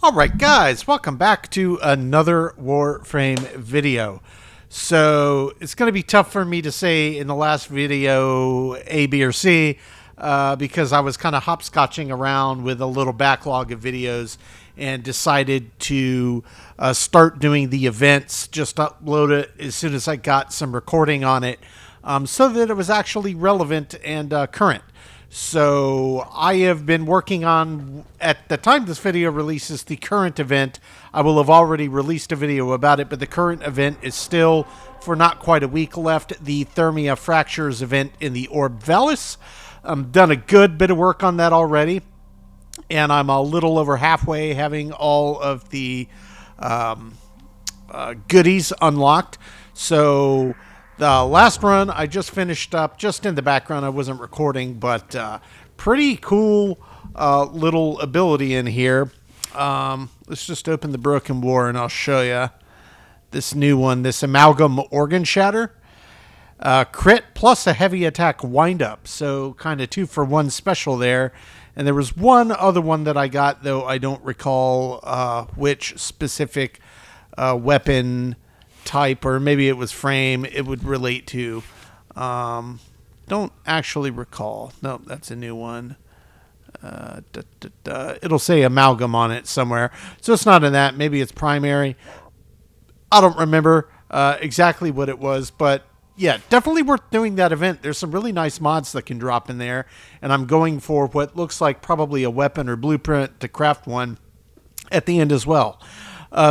Alright guys, welcome back to another Warframe video. So it's going to be tough for me to say in the last video A, B, or C because I was kind of hopscotching around with a little backlog of videos and decided to start doing the events, just upload it as soon as I got some recording on it so that it was actually relevant and current. So I have been working on, at the time this video releases, the current event. I will have already released a video about it, but the current event is still, for not quite a week left, the Thermia Fractures event in the Orb Valis. I've done a good bit of work on that already, and I'm a little over halfway, having all of the goodies unlocked. So the last run I just finished up, just in the background. I wasn't recording, but pretty cool little ability in here. Let's just open the Broken War and I'll show you this new one, this Amalgam Organ Shatter. Crit plus a heavy attack wind-up, so kind of 2-for-1 special there. And there was one other one that I got, though I don't recall which specific weapon type, or maybe it was frame it would relate to. Don't actually recall. Nope, that's a new one. It'll say amalgam on it somewhere, so it's not in that. Maybe it's primary. I don't remember exactly what it was, but yeah, definitely worth doing that event. There's some really nice mods that can drop in there, and I'm going for what looks like probably a weapon or blueprint to craft one at the end as well.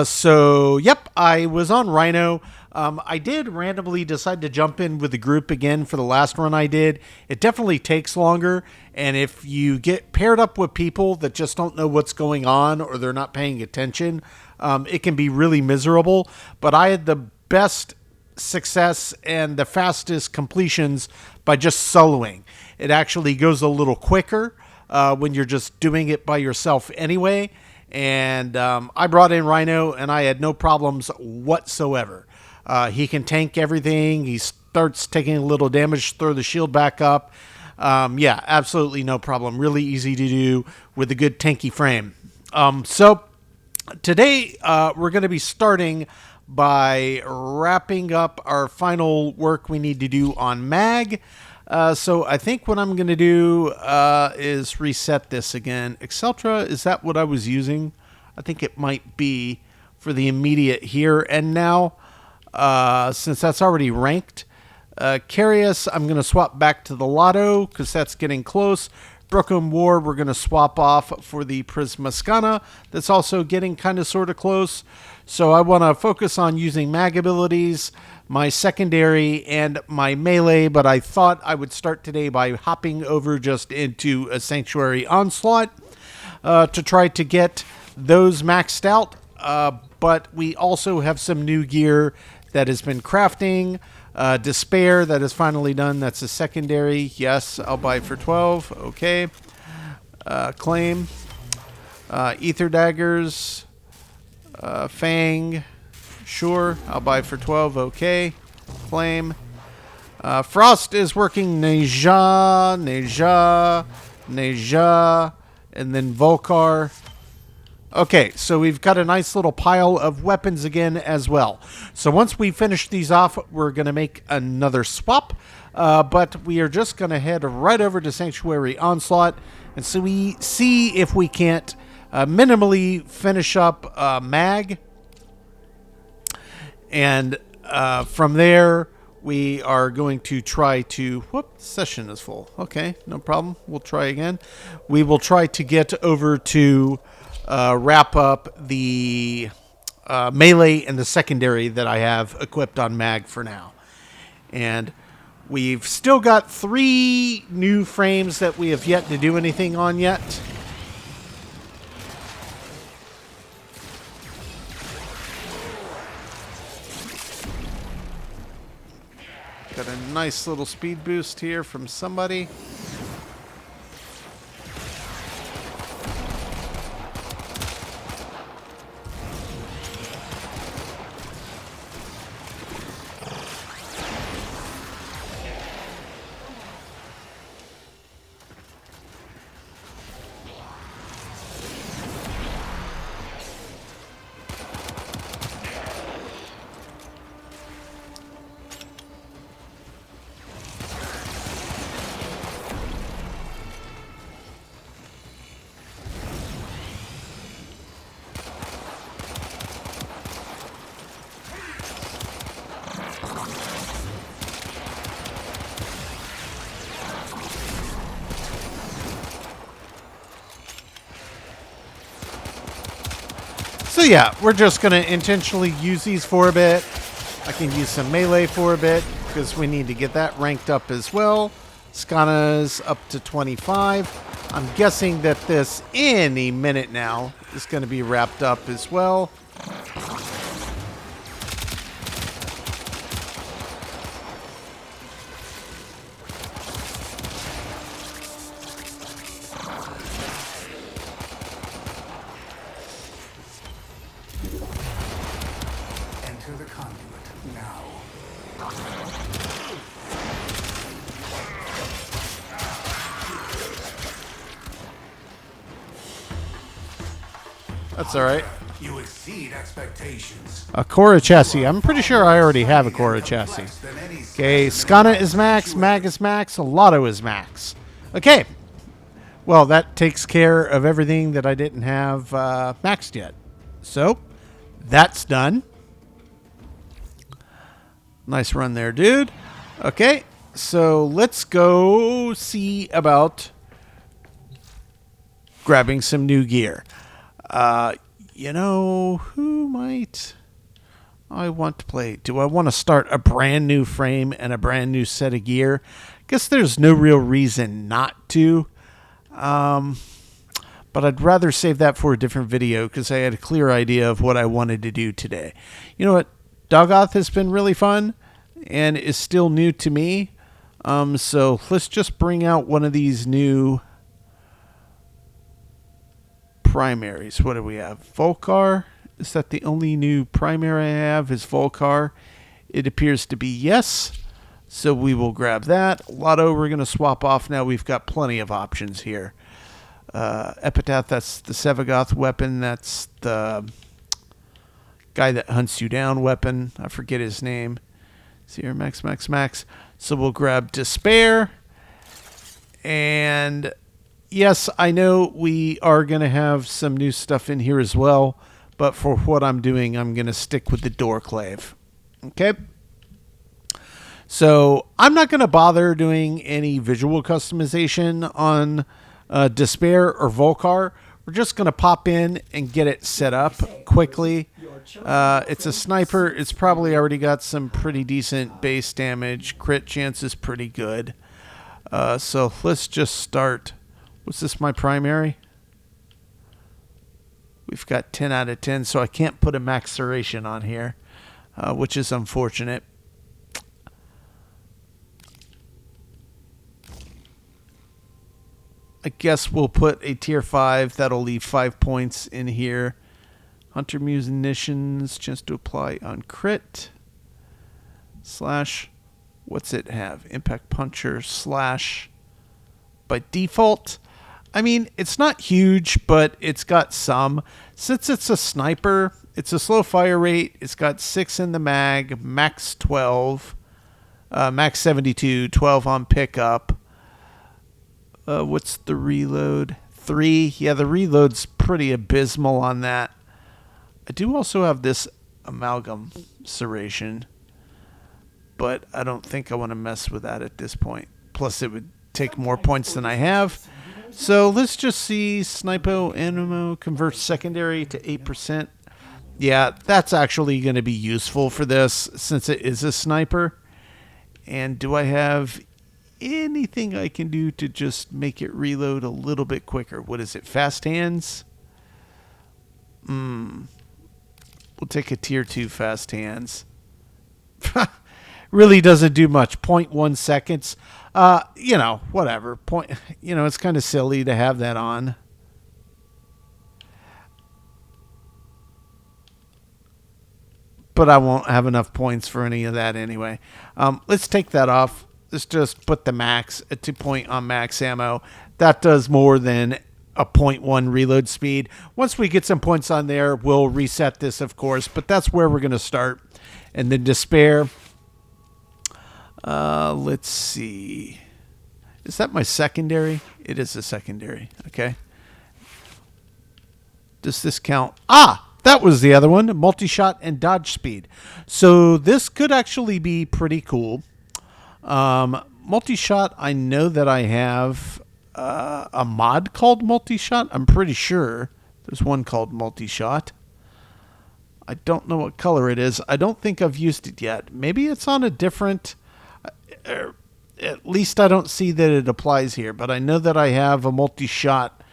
So, yep, I was on Rhino. I did randomly decide to jump in with the group again for the last run I did. It definitely takes longer, and if you get paired up with people that just don't know what's going on or they're not paying attention, it can be really miserable. But I had the best success and the fastest completions by just soloing. It actually goes a little quicker when you're just doing it by yourself anyway. And I brought in Rhino, and I had no problems whatsoever. He can tank everything. He starts taking a little damage, throw the shield back up. Yeah, absolutely no problem. Really easy to do with a good tanky frame. So today we're going to be starting by wrapping up our final work we need to do on Mag. So I think what I'm going to do is reset this again. Exceltra, is that what I was using? I think it might be for the immediate here and now, since that's already ranked. Carius, I'm going to swap back to the Lotto because that's getting close. Broken War, we're going to swap off for the Prismascana. That's also getting kind of sort of close. So I want to focus on using mag abilities, my secondary, and my melee, but I thought I would start today by hopping over just into a Sanctuary Onslaught to try to get those maxed out. But we also have some new gear that has been crafting. Despair, that is finally done. That's a secondary. Yes, I'll buy for 12. Okay. Claim. Ether Daggers. Fang. Sure, I'll buy for 12. Okay. Claim. Frost is working Neja, and then Volcar. Okay, so we've got a nice little pile of weapons again as well. So once we finish these off, we're going to make another swap. But we are just going to head right over to Sanctuary Onslaught and so we see if we can't minimally finish up Mag. And from there, we are going to try to... Whoop, session is full. Okay, no problem. We'll try again. We will try to get over to... wrap up the melee and the secondary that I have equipped on Mag for now. And we've still got 3 new frames that we have yet to do anything on yet. Got a nice little speed boost here from somebody. So yeah, we're just going to intentionally use these for a bit. I can use some melee for a bit because we need to get that ranked up as well. Skana's up to 25. I'm guessing that this any minute now is going to be wrapped up as well. Enter the conduit now. That's all right. You exceed expectations. A Korra chassis. I'm pretty sure I already have a Korra chassis. Okay, Skana is max, Mag is max, Lotto is max. Okay. Well, that takes care of everything that I didn't have maxed yet. So, that's done. Nice run there, dude. Okay, so let's go see about grabbing some new gear. You know, who might I want to play? Do I want to start a brand new frame and a brand new set of gear? Guess there's no real reason not to. But I'd rather save that for a different video because I had a clear idea of what I wanted to do today. You know what? Dagath has been really fun and is still new to me. So let's just bring out one of these new primaries. What do we have? Volcar? Is that the only new primary I have is Volcar? It appears to be yes. So we will grab that. Lotto we're going to swap off now. We've got plenty of options here. Epitaph, that's the Sevagoth weapon. That's the guy that hunts you down weapon. I forget his name. See here, max. So we'll grab Despair. And yes, I know we are going to have some new stuff in here as well. But for what I'm doing, I'm going to stick with the Doorclave. Okay? So I'm not going to bother doing any visual customization on Despair or Volcar. We're just going to pop in and get it set up quickly. It's a sniper. It's probably already got some pretty decent base damage. Crit chance is pretty good. So let's just start. Was this my primary? We've got 10 out of 10, so I can't put a maceration on here, which is unfortunate. I guess we'll put a tier 5. That'll leave 5 points in here. Hunter Munitions, chance to apply on crit. Slash, what's it have? Impact Puncher slash. By default, I mean, it's not huge, but it's got some. Since it's a sniper, it's a slow fire rate. It's got 6 in the mag, max 12, max 72, 12 on pickup. What's the reload? 3. Yeah, the reload's pretty abysmal on that. I do also have this amalgam serration, but I don't think I want to mess with that at this point. Plus, it would take more points than I have. So let's just see. Snipo ammo converts secondary to 8%. Yeah, that's actually going to be useful for this since it is a sniper. And do I have anything I can do to just make it reload a little bit quicker? What is it? Fast hands? We'll take a tier 2 fast hands. Really doesn't do much. 0.1 seconds. You know, whatever. It's kind of silly to have that on. But I won't have enough points for any of that anyway. Let's take that off. Let's just put the max at 2 point on max ammo. That does more than a 0.1 reload speed. Once we get some points on there, we'll reset this, of course. But that's where we're going to start. And then Despair. Let's see. Is that my secondary? It is a secondary. Okay. Does this count? Ah! That was the other one, multi-shot and dodge speed. So this could actually be pretty cool. Multi-shot, I know that I have a mod called multi-shot. I'm pretty sure there's one called multi-shot. I don't know what color it is. I don't think I've used it yet. Maybe it's on a different... at least I don't see that it applies here, but I know that I have a multi-shot,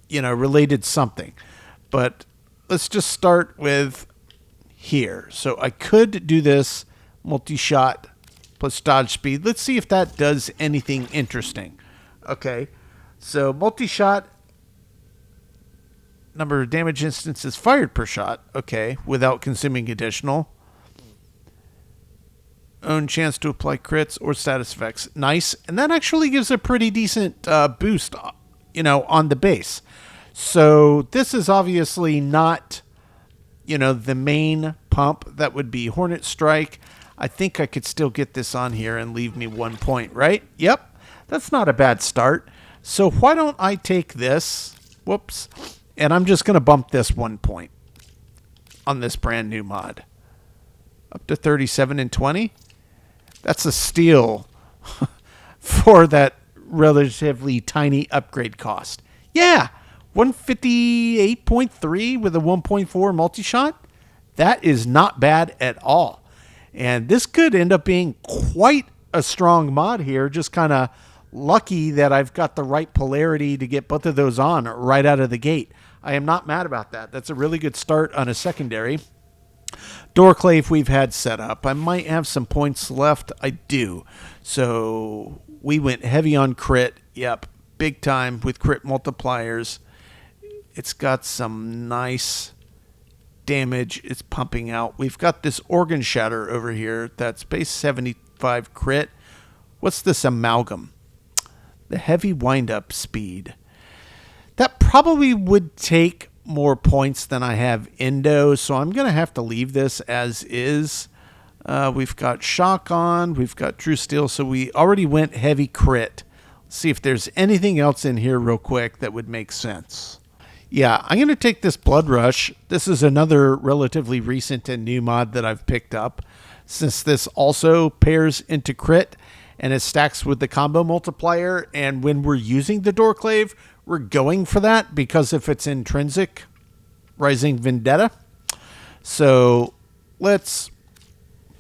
related something. But let's just start with here. So I could do this multi-shot plus dodge speed. Let's see if that does anything interesting. Okay, so multi-shot, number of damage instances fired per shot. Okay, without consuming additional. Own chance to apply crits or status effects. Nice. And that actually gives a pretty decent boost, on the base. So this is obviously not, the main pump. That would be Hornet Strike. I think I could still get this on here and leave me 1 point, right? Yep. That's not a bad start. So why don't I take this? Whoops. And I'm just going to bump this 1 point on this brand new mod. Up to 37 and 20. That's a steal for that relatively tiny upgrade cost. Yeah, 158.3 with a 1.4 multi-shot. That is not bad at all. And this could end up being quite a strong mod here. Just kind of lucky that I've got the right polarity to get both of those on right out of the gate. I am not mad about that. That's a really good start on a secondary. Doorclave we've had set up. I might have some points left. I do. So we went heavy on crit. Yep. Big time with crit multipliers. It's got some nice damage. It's pumping out. We've got this Organ Shatter over here. That's base 75 crit. What's this amalgam? The heavy wind-up speed. That probably would take more points than I have Endo, so I'm going to have to leave this as is. We've got Shock on, we've got True Steel, so we already went heavy crit. Let's see if there's anything else in here real quick that would make sense. Yeah, I'm going to take this Blood Rush. This is another relatively recent and new mod that I've picked up, since this also pairs into crit, and it stacks with the combo multiplier, and when we're using the Doorclave, we're going for that because if it's intrinsic, Rising Vendetta. So let's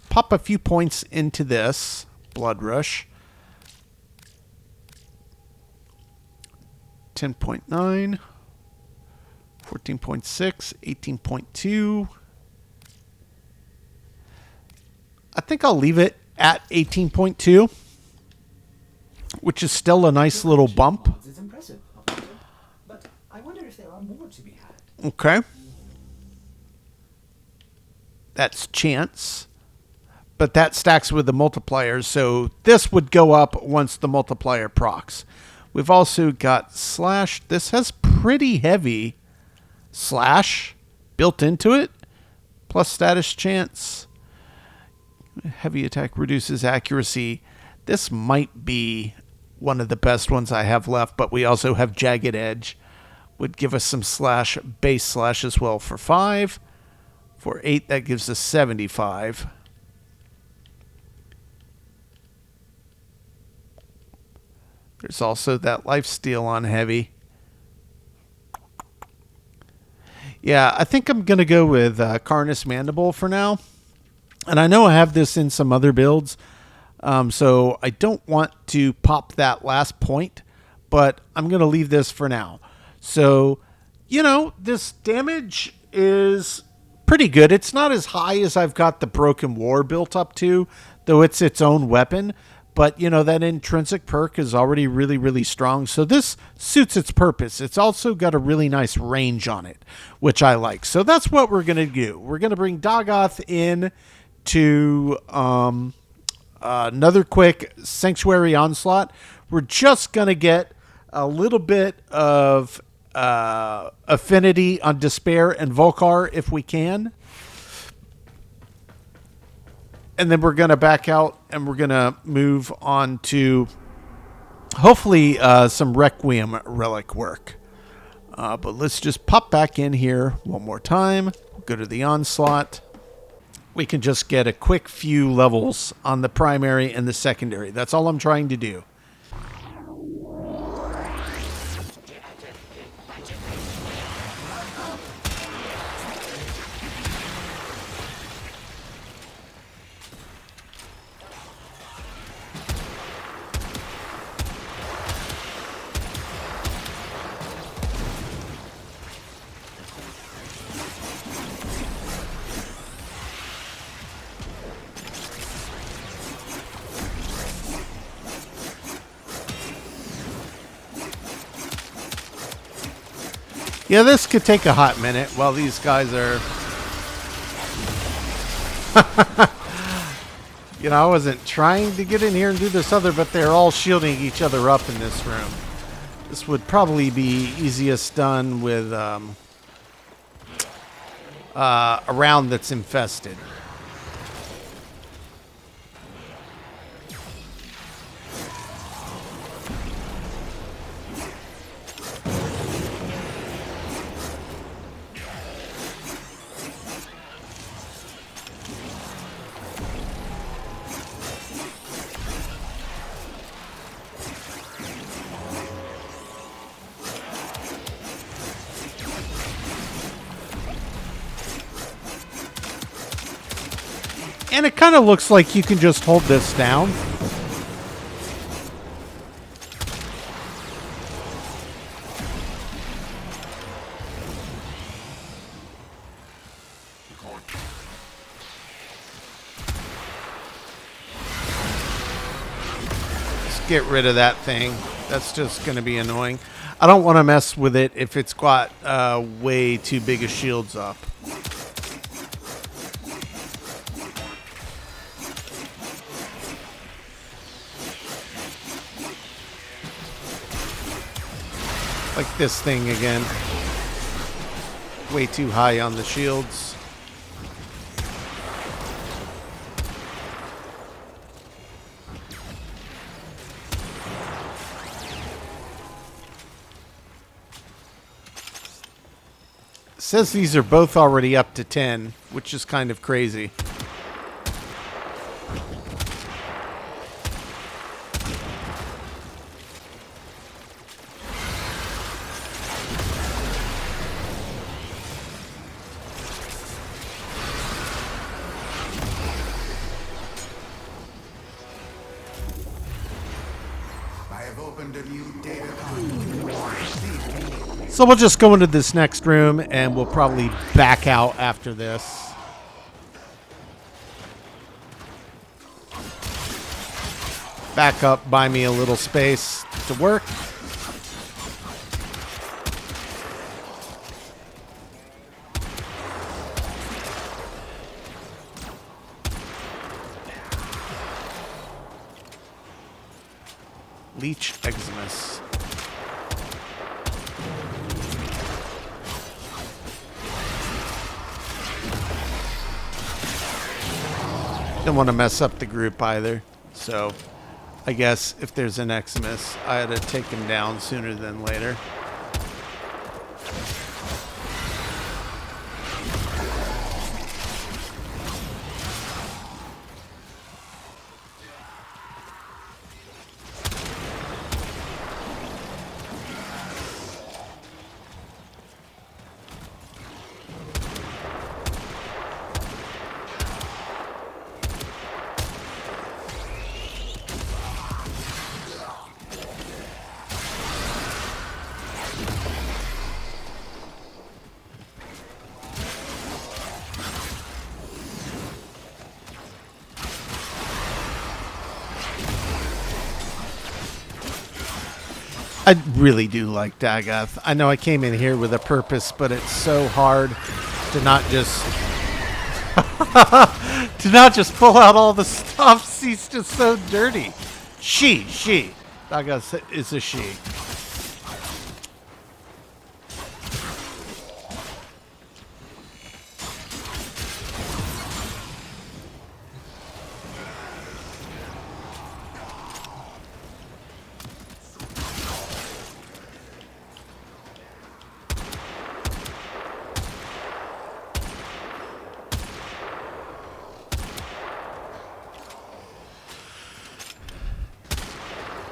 pop a few points into this Blood Rush. 10.9, 14.6, 18.2. I think I'll leave it at 18.2, which is still a nice little bump. It's impressive, but I wonder if there are more to be had. Okay. That's chance. But that stacks with the multipliers, so this would go up once the multiplier procs. We've also got slash. This has pretty heavy slash built into it, plus status chance. Heavy attack reduces accuracy. This might be one of the best ones I have left, but we also have Jagged Edge. Would give us some slash, base slash as well for 5. For 8, that gives us 75. There's also that lifesteal on heavy. Yeah, I think I'm going to go with Carnus Mandible for now. And I know I have this in some other builds, so I don't want to pop that last point, but I'm going to leave this for now. So, this damage is pretty good. It's not as high as I've got the Broken War built up to, though it's its own weapon. But, that intrinsic perk is already really, really strong. So this suits its purpose. It's also got a really nice range on it, which I like. So that's what we're going to do. We're going to bring Dagath in to another quick Sanctuary Onslaught. We're just going to get a little bit of affinity on Despair and Volkar if we can. And then we're going to back out and we're going to move on to hopefully some Requiem relic work. But let's just pop back in here one more time. Go to the Onslaught. We can just get a quick few levels on the primary and the secondary. That's all I'm trying to do. Yeah, this could take a hot minute while these guys are... I wasn't trying to get in here and do this other, but they're all shielding each other up in this room. This would probably be easiest done with a round that's infested. And it kind of looks like you can just hold this down. Let's get rid of that thing. That's just going to be annoying. I don't want to mess with it if it's got way too big a shields up. Like this thing again. Way too high on the shields. It says these are both already up to 10, which is kind of crazy. So we'll just go into this next room and we'll probably back out after this. Back up, buy me a little space to work. Leech Eximus. Don't want to mess up the group either. So I guess if there's an Eximus, I had to take him down sooner than later. I really do like Dagath. I know I came in here with a purpose, but it's so hard to not just pull out all the stuff. He's just so dirty. She. Dagath is a she.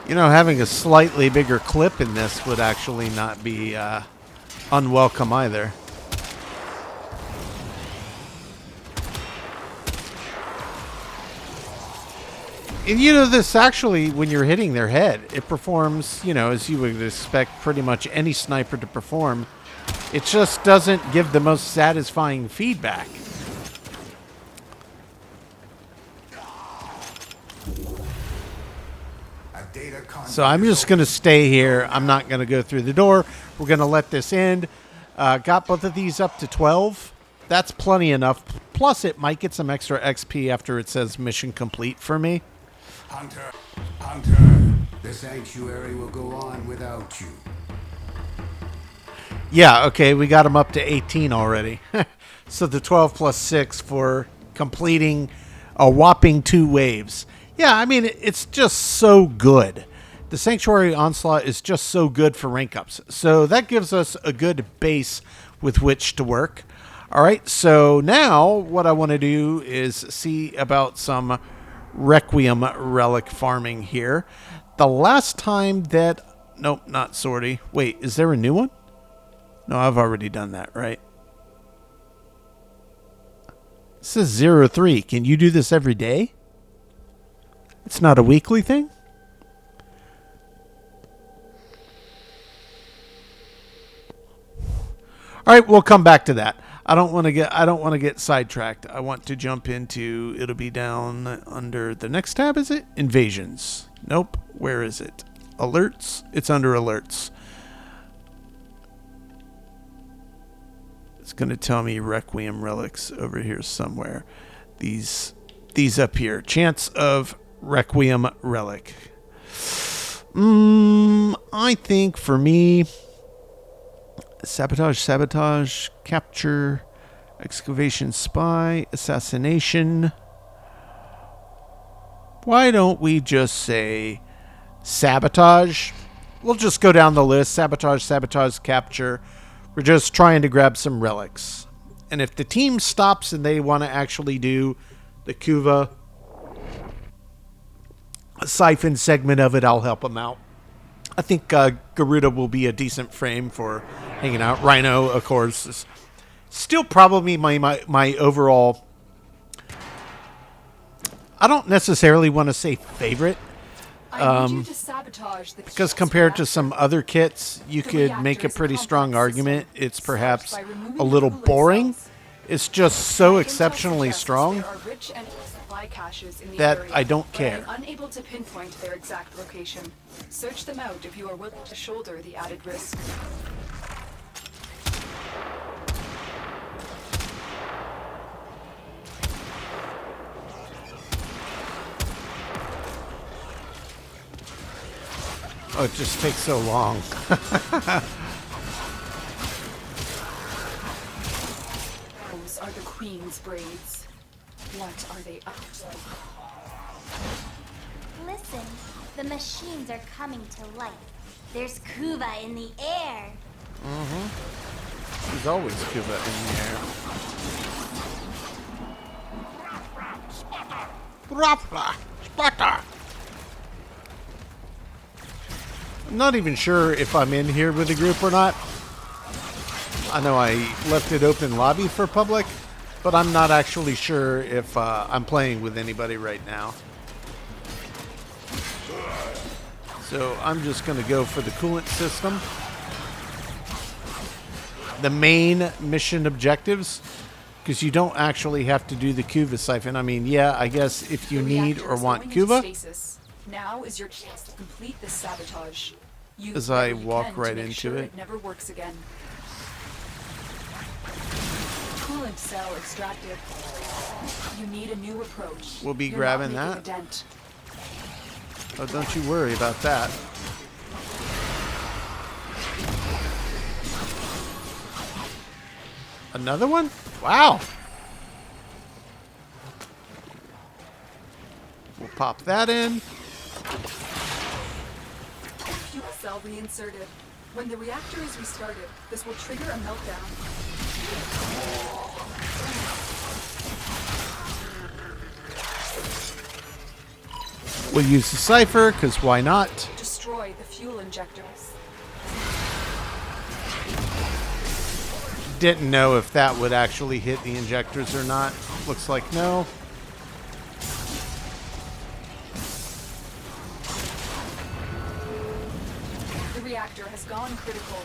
You know, having a slightly bigger clip in this would actually not be unwelcome either. And you know, this actually, when you're hitting their head, it performs, you know, as you would expect pretty much any sniper to perform. It just doesn't give the most satisfying feedback. So I'm just going to stay here. I'm not going to go through the door. We're going to let this end. Got both of these up to 12. That's plenty enough. Plus, it might get some extra XP after it says mission complete for me. Hunter, Hunter, the sanctuary will go on without you. Yeah, okay, we got them up to 18 already. So the 12 plus 6 for completing a whopping 2 waves. Yeah, I mean, it's just so good. The Sanctuary Onslaught is just so good for rank ups. So that gives us a good base with which to work. All right, so now what I want to do is see about some Requiem relic farming here. The last time that... Nope, not sortie. Wait, is there a new one? No, I've already done that, right? It says 03. Can you do this every day? It's not a weekly thing? All right, we'll come back to that. I don't want to get sidetracked. I want to jump into, it'll be down under the next tab, is it? Invasions. Nope. Where is it? Alerts? It's under alerts. It's going to tell me Requiem relics over here somewhere. These up here. Chance of Requiem relic. I think for me, sabotage, capture, excavation, spy, assassination. Why don't we just say sabotage? We'll just go down the list. Sabotage, capture. We're just trying to grab some relics. And if the team stops and they want to actually do the Kuva siphon segment of it, I'll help them out. I think Garuda will be a decent frame for hanging out. Rhino, of course, is still probably my overall... I don't necessarily want to say favorite. Because compared to some other kits, you could make a pretty strong argument. It's perhaps a little boring. It's just so exceptionally strong that I don't care. Unable to pinpoint their exact location. Search them out if you are willing to shoulder the added risk. Oh, it just takes so long. Those are the Queen's braids. What are they up to? Listen, the machines are coming to life. There's Kuva in the air. There's always Kuva in the air. Splatter! I'm not even sure if I'm in here with a group or not. I know I left it open lobby for public, but I'm not actually sure if I'm playing with anybody right now. So I'm just going to go for the coolant system. The main mission objectives, because you don't actually have to do the Kuva siphon. I mean, yeah, I guess if you need or want Kuva. Now is your chance to complete this sabotage. As I walk right into it. It never works again. Coolant cell extracted. You need a new approach. We'll be You're grabbing not making that. a dent. Oh, don't you worry about that. Another one? Wow. We'll pop that in. Fuel cell reinserted. When the reactor is restarted, this will trigger a meltdown. We'll use the cipher, because why not? fuel injectors. Didn't know if that would actually hit the injectors or not. Looks like no. The reactor has gone critical.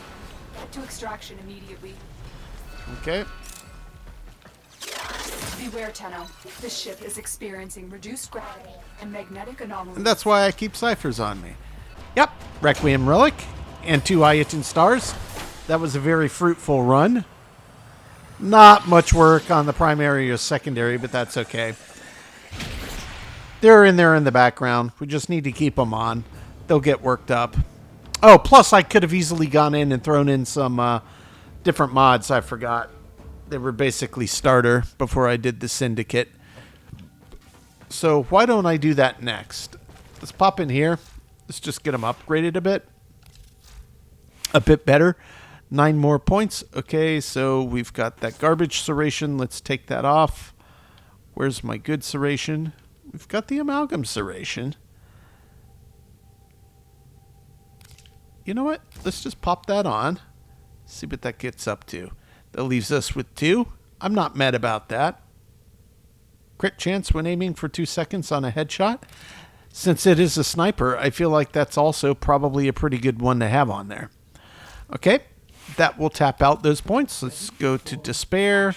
Get to extraction immediately. Okay. Beware, Tenno. This ship is experiencing reduced gravity and magnetic anomalies. And that's why I keep ciphers on me. Yep. Requiem Relic and 2 Ayatin stars. That was a very fruitful run. Not much work on the primary or secondary, but that's okay. They're in there in the background. We just need to keep them on. They'll get worked up. Oh, plus I could have easily gone in and thrown in some different mods. I forgot. They were basically starter before I did the Syndicate. So why don't I do that next? Let's pop in here. Let's just get them upgraded a bit. A bit better. 9 more points. Okay, so we've got that garbage serration. Let's take that off. Where's my good serration? We've got the amalgam serration. You know what? Let's just pop that on. See what that gets up to. That leaves us with 2. I'm not mad about that. Crit chance when aiming for 2 seconds on a headshot. Since it is a sniper, I feel like that's also probably a pretty good one to have on there. Okay, that will tap out those points. Let's go to Despair.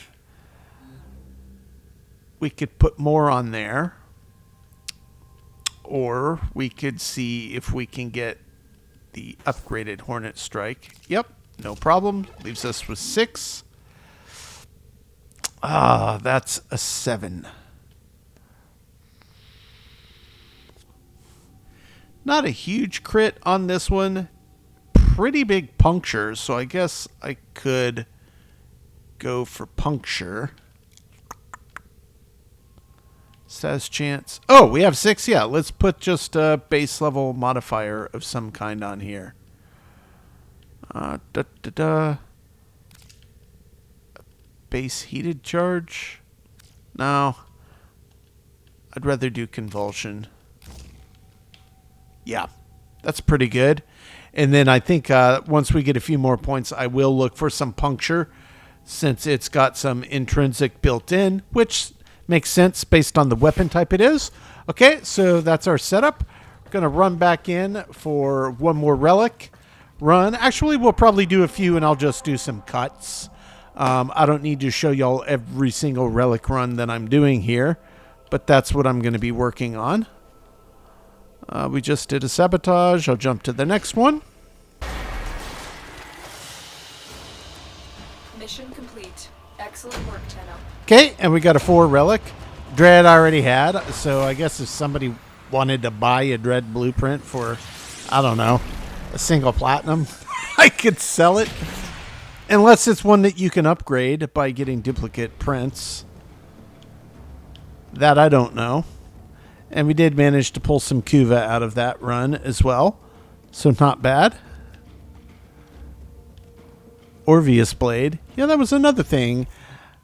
We could put more on there. Or we could see if we can get the upgraded Hornet Strike. Yep, no problem. Leaves us with 6. Ah, that's a 7. Not a huge crit on this one. Pretty big puncture, so I guess I could go for puncture. Says chance. Oh, we have 6. Yeah, let's put just a base level modifier of some kind on here. Base heated charge. No. I'd rather do convulsion. Yeah, that's pretty good. And then I think once we get a few more points, I will look for some puncture since it's got some intrinsic built in, which makes sense based on the weapon type it is. Okay, so that's our setup. We're going to run back in for one more relic run. Actually, we'll probably do a few and I'll just do some cuts. I don't need to show y'all every single relic run that I'm doing here, but that's what I'm going to be working on. We just did a sabotage. I'll jump to the next one. Mission complete. Excellent work, Tenno. Okay, and we got a 4 relic. Dread I already had, so I guess if somebody wanted to buy a Dread blueprint for, I don't know, a single platinum, I could sell it. Unless it's one that you can upgrade by getting duplicate prints. That I don't know. And we did manage to pull some Kuva out of that run as well. So not bad. Orpheus Blade. Yeah, that was another thing.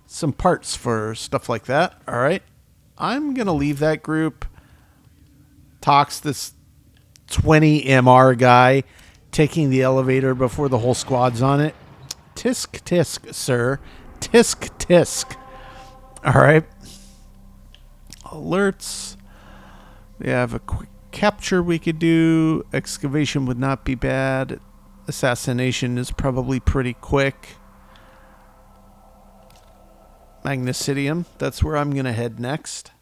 Some parts for stuff like that. All right. I'm going to leave that group. Tox, this 20 MR guy, taking the elevator before the whole squad's on it. Tisk, tisk, sir. Tisk, tisk. All right. Alerts. We have a quick capture we could do. Excavation would not be bad. Assassination is probably pretty quick. Magnesidium. That's where I'm going to head next.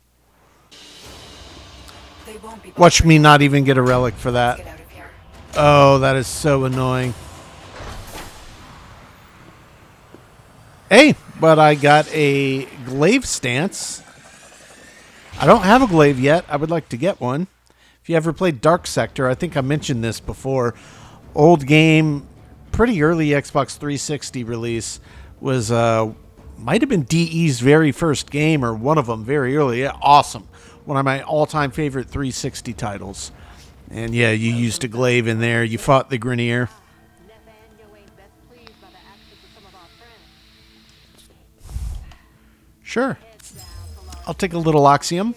They won't be Watch me not even get a relic for that. Get out of here. Oh, that is so annoying. Hey, but I got a glaive stance. I don't have a glaive yet. I would like to get one. If you ever played Dark Sector, I think I mentioned this before. Old game, pretty early Xbox 360 release. Was might have been DE's very first game or one of them very early. Yeah, awesome. One of my all-time favorite 360 titles. And yeah, you used a glaive in there. You fought the Grenier. Sure. I'll take a little Oxium.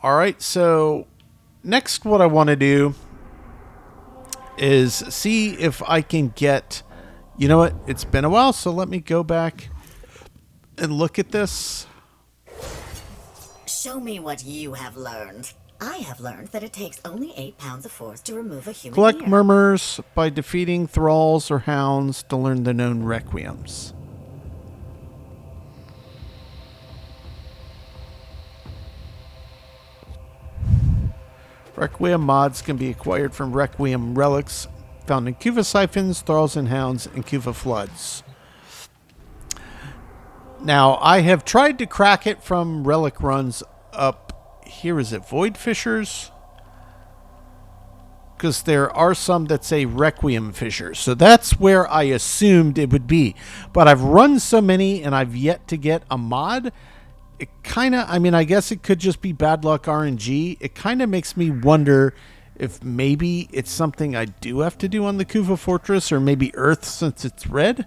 All right, so Next, what I want to do is see if I can get... You know what? It's been a while, so let me go back and look at this. Show me what you have learned. I have learned that it takes only 8 pounds of force to remove a human Collect ear. murmurs by defeating thralls or hounds to learn the known requiems. Requiem mods can be acquired from Requiem relics found in Kuva siphons, thralls and hounds, and Kuva floods. Now, I have tried to crack it from relic runs up here. Is it Void Fissures? Because there are some that say Requiem Fissures. So that's where I assumed it would be. But I've run so many and I've yet to get a mod. It kind of, I mean, I guess it could just be bad luck RNG. It kind of makes me wonder if maybe it's something I do have to do on the Kuva Fortress, or maybe Earth since it's red.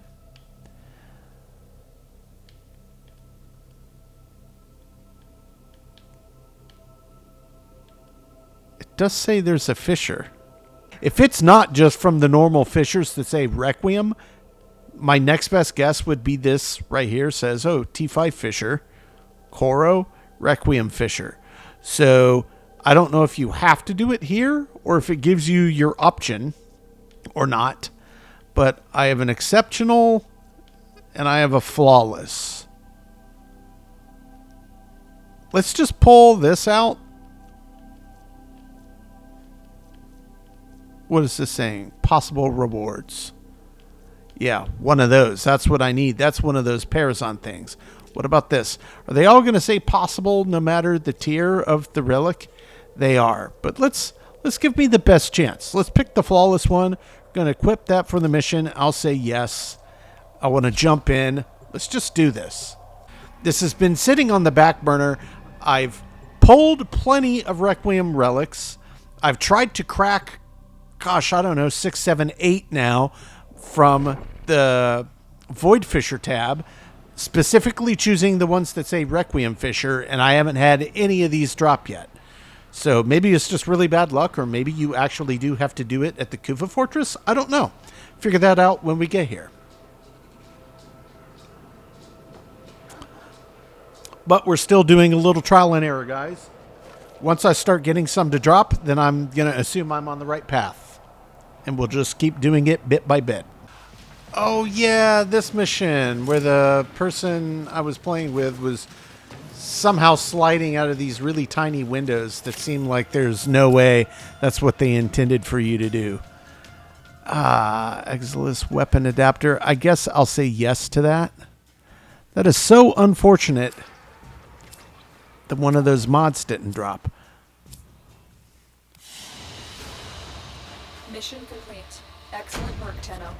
It does say there's a fissure. If it's not just from the normal fissures that say Requiem, my next best guess would be this right here. Says, oh, T5 fissure, Koro, Requiem fissure. So I don't know if you have to do it here or if it gives you your option or not. But I have an exceptional and I have a flawless. Let's just pull this out. What is this saying? Possible rewards. Yeah, one of those. That's what I need. That's one of those Parazon things. What about this? Are they all going to say possible no matter the tier of the relic? They are. But let's give me the best chance. Let's pick the flawless one. Going to equip that for the mission. I'll say yes. I want to jump in. Let's just do this. This has been sitting on the back burner. I've pulled plenty of Requiem relics. I've tried to crack, gosh, I don't know, 6, 7, 8 now from the Void Fissure tab, specifically choosing the ones that say Requiem Fissure, and I haven't had any of these drop yet. So maybe it's just really bad luck, or maybe you actually do have to do it at the Kuva Fortress. I don't know. Figure that out when we get here. But we're still doing a little trial and error, guys. Once I start getting some to drop, then I'm going to assume I'm on the right path. And we'll just keep doing it bit by bit. Oh, yeah, this mission where the person I was playing with was somehow sliding out of these really tiny windows that seem like there's no way that's what they intended for you to do. Exilus weapon adapter. I guess I'll say yes to that. That is so unfortunate that one of those mods didn't drop. Mission complete. Excellent work, Tenno.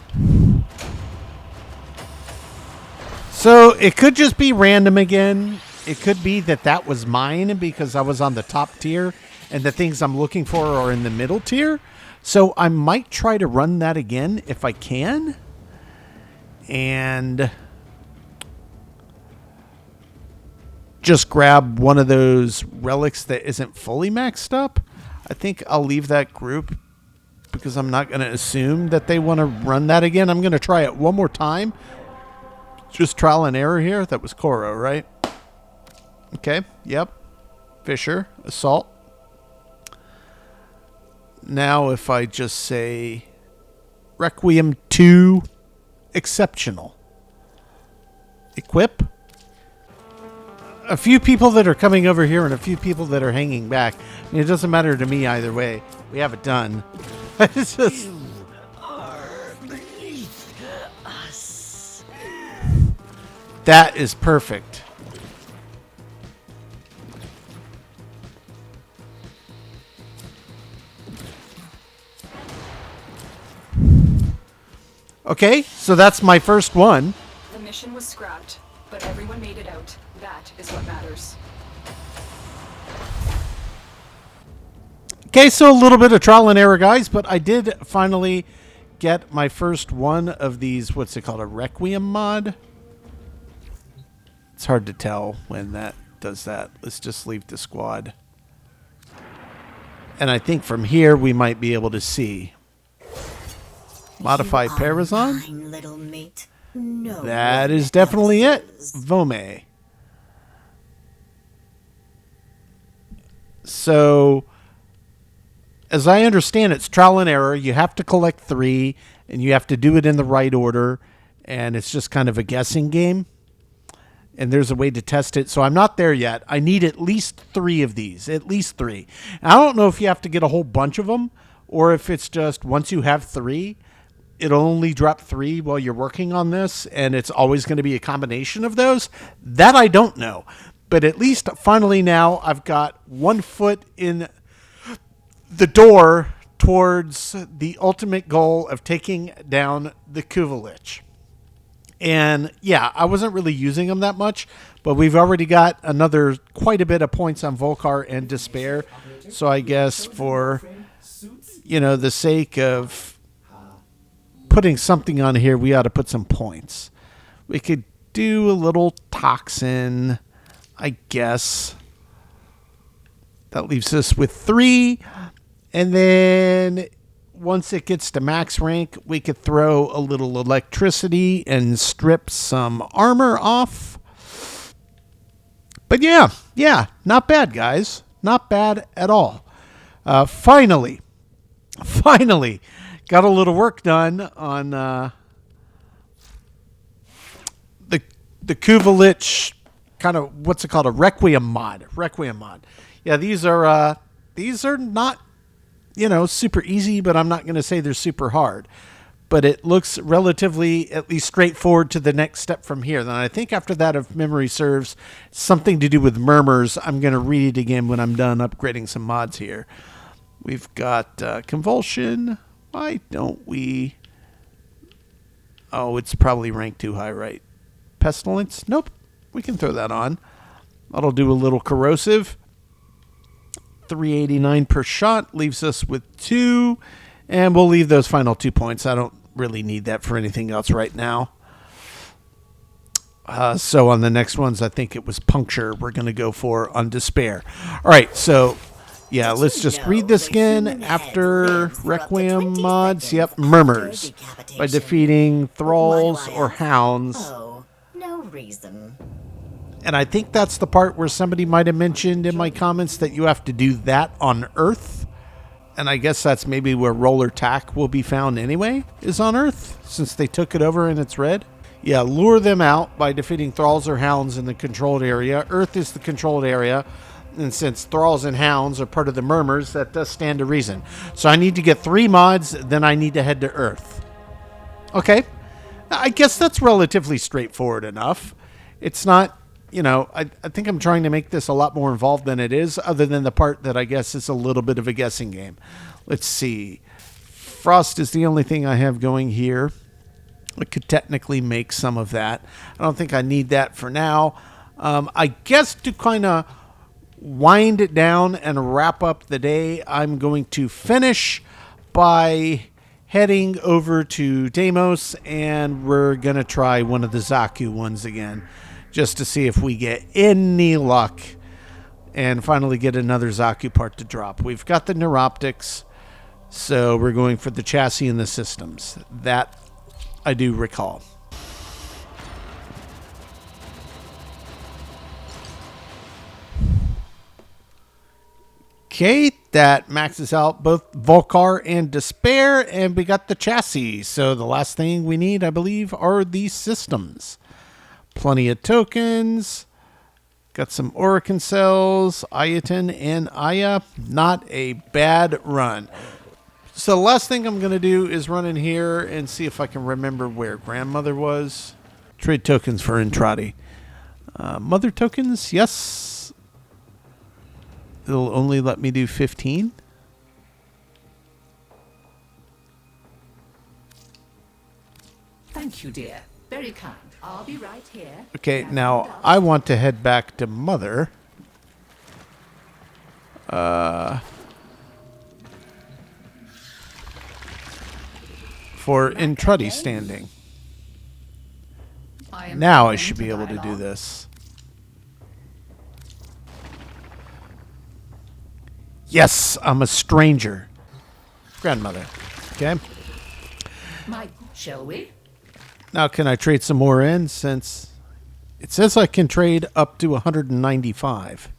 So it could just be random again. It could be that that was mine because I was on the top tier and the things I'm looking for are in the middle tier. So I might try to run that again if I can. And just grab one of those relics that isn't fully maxed up. I think I'll leave that group because I'm not going to assume that they want to run that again. I'm going to try it one more time. Just trial and error here. That was Koro, right? Okay. Yep. Fissure. Assault. Now if I just say Requiem 2 Exceptional. Equip. A few people that are coming over here and a few people that are hanging back. I mean, it doesn't matter to me either way. We have it done. It's just... That is perfect. Okay, so that's my first one. The mission was scrapped, but everyone made it out. That is what matters. Okay, so a little bit of trial and error, guys, but I did finally get my first one of these, what's it called, a Requiem mod? It's hard to tell when that does that. Let's just leave the squad. And I think from here we might be able to see. Modify Parazon? Mine, little mate. No That one is definitely it. else's. Vome. So, as I understand it, it's trial and error. You have to collect 3, and you have to do it in the right order, and it's just kind of a guessing game. And there's a way to test it. So I'm not there yet. I need at least 3 of these. At least 3. I don't know if you have to get a whole bunch of them, or if it's just once you have 3, it'll only drop 3 while you're working on this, and it's always going to be a combination of those. That I don't know. But at least finally now I've got 1 foot in the door towards the ultimate goal of taking down the Kuva Lich. And yeah, I wasn't really using them that much, but we've already got another quite a bit of points on Volcar and Despair. So I guess for, the sake of putting something on here, we ought to put some points. We could do a little toxin, I guess. That leaves us with 3. And then once it gets to max rank, we could throw a little electricity and strip some armor off. But yeah, not bad, guys. Not bad at all. Finally, got a little work done on the Kuva Lich, kind of, what's it called, a Requiem mod. Yeah, these are not, super easy, but I'm not going to say they're super hard. But it looks relatively, at least, straightforward to the next step from here. Then I think after that, if memory serves, something to do with murmurs. I'm going to read it again when I'm done upgrading some mods here. We've got Convulsion. Why don't we... Oh, it's probably ranked too high, right? Pestilence? Nope. We can throw that on. That'll do a little corrosive. 389 per shot leaves us with 2, and we'll leave those final 2 points. I don't really need that for anything else right now. So on the next ones, I think it was Puncture we're going to go for on Despair. All right, so yeah, let's just read this again. After Requiem mods, yep, Murmurs. By defeating Thralls or Hounds. Oh, no reason. And I think that's the part where somebody might have mentioned in my comments that you have to do that on Earth. And I guess that's maybe where Roller Tack will be found anyway, is on Earth, since they took it over and it's red. Yeah, lure them out by defeating Thralls or Hounds in the controlled area. Earth is the controlled area. And since Thralls and Hounds are part of the Murmurs, that does stand to reason. So I need to get 3 mods, then I need to head to Earth. Okay. I guess that's relatively straightforward enough. It's not... I think I'm trying to make this a lot more involved than it is, other than the part that I guess is a little bit of a guessing game. Let's see. Frost is the only thing I have going here. I could technically make some of that. I don't think I need that for now. I guess to kind of wind it down and wrap up the day, I'm going to finish by heading over to Deimos, and we're going to try one of the Xaku ones again, just to see if we get any luck and finally get another Xaku part to drop. We've got the Neuroptics, so we're going for the chassis and the systems. That I do recall. Okay, that maxes out both Volcar and Despair, and we got the chassis. So the last thing we need, I believe, are these systems. Plenty of tokens. Got some Orican cells, Ayaton, and Aya. Not a bad run. So the last thing I'm going to do is run in here and see if I can remember where Grandmother was. Trade tokens for Entrati. Mother tokens, yes. It'll only let me do 15. Thank you, dear. Very kind. I'll be right here. Okay, now I want to head back to Mother. For Entrati standing. Now I should be able to do this. Yes, I'm a stranger. Grandmother. Okay. Shall we? Now can I trade some more in since it says I can trade up to 195.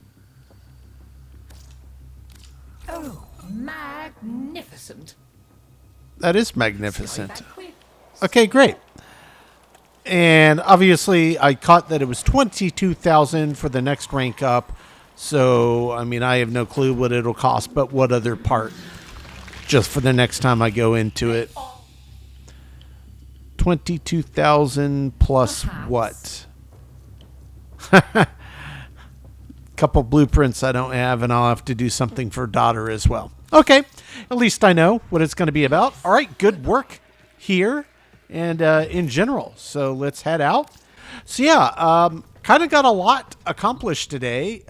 Oh, magnificent. That is magnificent. Back quick. Okay, great. And obviously I caught that it was 22,000 for the next rank up. So, I mean, I have no clue what it'll cost, but what other part just for the next time I go into it. 22,000 plus what? Couple blueprints I don't have, and I'll have to do something for daughter as well. Okay, at least I know what it's going to be about. All right, good work here and in general. So let's head out. So yeah, kind of got a lot accomplished today.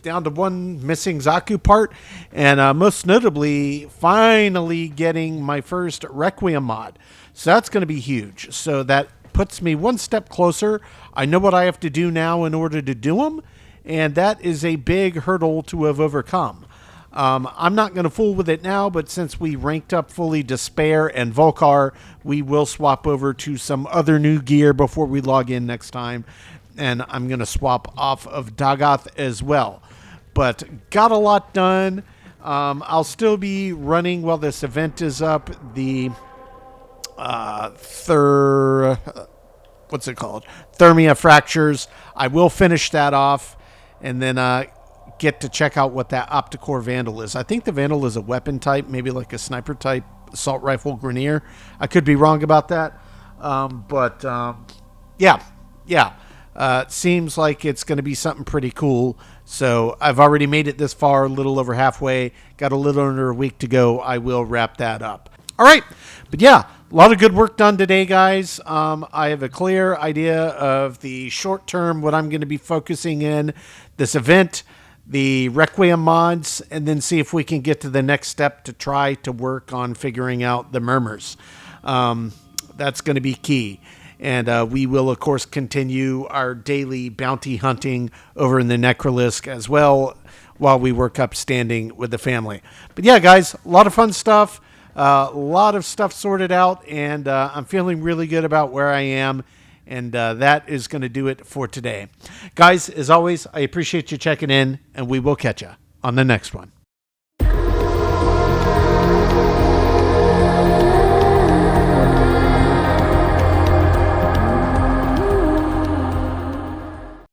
Down to one missing Xaku part, and most notably, finally getting my first Requiem mod. So that's going to be huge. So that puts me one step closer. I know what I have to do now in order to do them, and that is a big hurdle to have overcome. I'm not going to fool with it now, but since we ranked up fully Despair and Volcar, we will swap over to some other new gear before we log in next time, and I'm going to swap off of Dagath as well. But got a lot done. I'll still be running while this event is up. The what's it called? Thermia Fractures. I will finish that off, and then get to check out what that Opticore Vandal is. I think the Vandal is a weapon type, maybe like a sniper type assault rifle Grenier. I could be wrong about that, but yeah. It seems like it's going to be something pretty cool. So I've already made it this far, a little over halfway. Got a little under a week to go. I will wrap that up. All right. But yeah, a lot of good work done today, guys. I have a clear idea of the short term, what I'm going to be focusing in this event, the Requiem mods, and then see if we can get to the next step to try to work on figuring out the murmurs. That's going to be key. And we will, of course, continue our daily bounty hunting over in the Necralisk as well while we work up standing with the family. But yeah, guys, a lot of fun stuff. A lot of stuff sorted out, and I'm feeling really good about where I am. And that is going to do it for today. Guys, as always, I appreciate you checking in, and we will catch you on the next one.